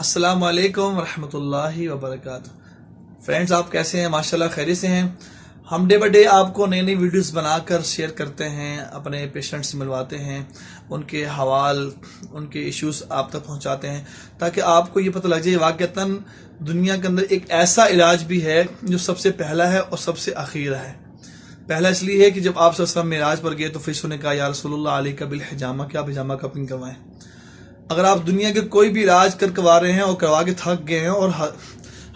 अस्सलाम वालेकुम रहमतुल्लाहि व बरकातुहू। फ्रेंड्स, आप कैसे हैं? माशाल्लाह खैरियत से हैं। हम डे बाय डे आपको नई नई वीडियोस बनाकर शेयर करते हैं, अपने पेशेंट्स से मिलवाते हैं, उनके हवाल, उनके इश्यूज आप तक पहुंचाते हैं ताकि आपको ये पता लग जाए वाक़तन दुनिया के अंदर एक ऐसा इलाज भी है जो सबसे पहला है और सबसे आखिर है। पहला इसलिए है कि जब आप सब मेराज पर गए तो फिर ने कहा या रसूलुल्लाह अलैका बिल हिजामा, क्या आप हिजामा कपिंग करवाएं। अगर आप दुनिया के कोई भी इलाज करवा रहे हैं और करवा के थक गए हैं और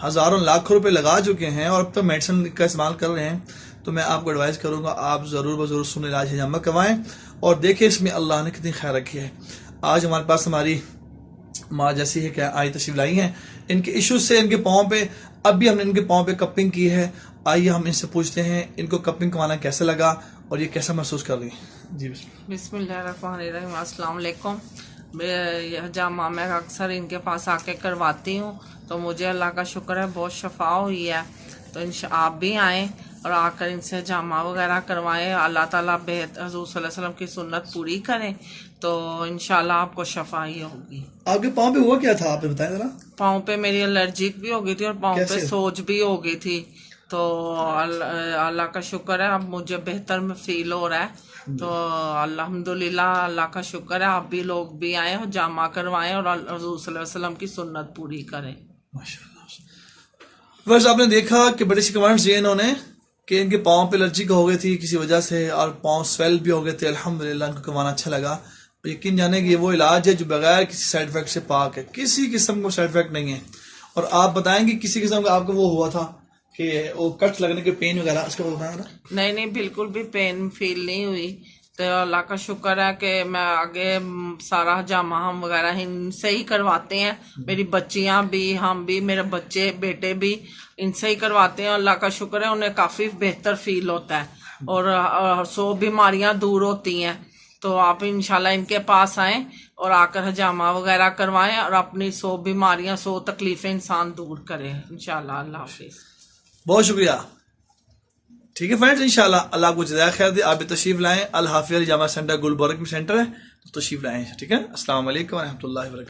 हजारों लाखों रुपए लगा चुके हैं और अब तक मेडिसिन का इस्तेमाल कर रहे हैं, तो मैं आपको एडवाइस करूंगा आप जरूर ब जरूर इलाज हिजामा करवाएं और देखिए इसमें अल्लाह ने कितनी खैर रखी है। आज हमारे पास हमारी माँ जैसी है क्या आई तशरीफ लाई हैं, इनके इश्यूज से इनके पाँव पे, अब भी हमने इनके पाँव पे कपिंग की है। आइए हम इनसे पूछते हैं इनको कपिंग करवाना कैसे लगा और ये कैसा महसूस कर रही हैं। जी बिस्मिल्लाहिर्रहमानिर्रहीम। अस्सलाम वालेकुम। यह जामा मैं अक्सर इनके पास आके करवाती हूँ, तो मुझे अल्लाह का शुक्र है बहुत शफा हुई है। तो आप भी आएँ और आकर इनसे जामा वगैरह करवाएं। अल्लाह ताला हज़ूर सल्लल्लाहु अलैहि वसल्लम की सुन्नत पूरी करें तो इंशाल्लाह आपको शफा ही होगी। आपके पाँव पे हुआ क्या था, आप बताएं जरा। पाँव पे मेरी एलर्जिक भी हो गई थी और पाँव पे सोज भी हो गई थी, तो अल्लाह का शुक्र है अब मुझे बेहतर फील हो रहा है। तो अल्हम्दुलिल्लाह, अल्लाह का शुक्र है। आप भी लोग भी आए और जामा करवाएं और हज़ूर सल्लल्लाहु अलैहि वसल्लम की सुन्नत पूरी करें। माशाल्लाह। बस आपने देखा कि बड़े से कमेंट्स दिए इन्होंने कि इनके पाँव पे एलर्जी हो गई थी किसी वजह से और पाँव स्वेल भी हो गए थे। अल्हम्दुलिल्लाह इनको करवाना अच्छा लगा। यकीन जाने कि ये वो इलाज है जो बगैर किसी साइड इफेक्ट से पाक है, किसी किस्म का साइड इफेक्ट नहीं है। और आप बताएंगे किसी किस्म का आपको वो हुआ था कि वो कट लगने के पेन वगैरह, उसका बताया ना? नहीं, बिल्कुल भी पेन फील नहीं हुई। तो अल्लाह का शुक्र है कि मैं आगे सारा जामा हम वगैरह इनसे ही करवाते हैं। मेरी बच्चियां भी, हम भी, मेरे बच्चे बेटे भी इनसे ही करवाते हैं। अल्लाह का शुक्र है उन्हें काफ़ी बेहतर फील होता है और 100 बीमारियां दूर होती हैं। तो आप इंशाल्लाह इनके पास आएँ और आकर हजामा वगैरह करवाएं और अपनी 100 बीमारियां, 100 तकलीफें इंसान दूर करें इंशाल्लाह। अल्लाह हाफिज। बहुत शुक्रिया। ठीक है फ्रेंड्स, इंशाल्लाह अल्लाह आपको जज़ाय खैर दे। आप भी तशरीफ लाएं। अल हाफिज़ जामा सेंटर गुलबर्ग में सेंटर है, तो तशरीफ लाएं। ठीक है। अस्सलाम वालेकुम व रहमतुल्लाहि व बरकातुहू।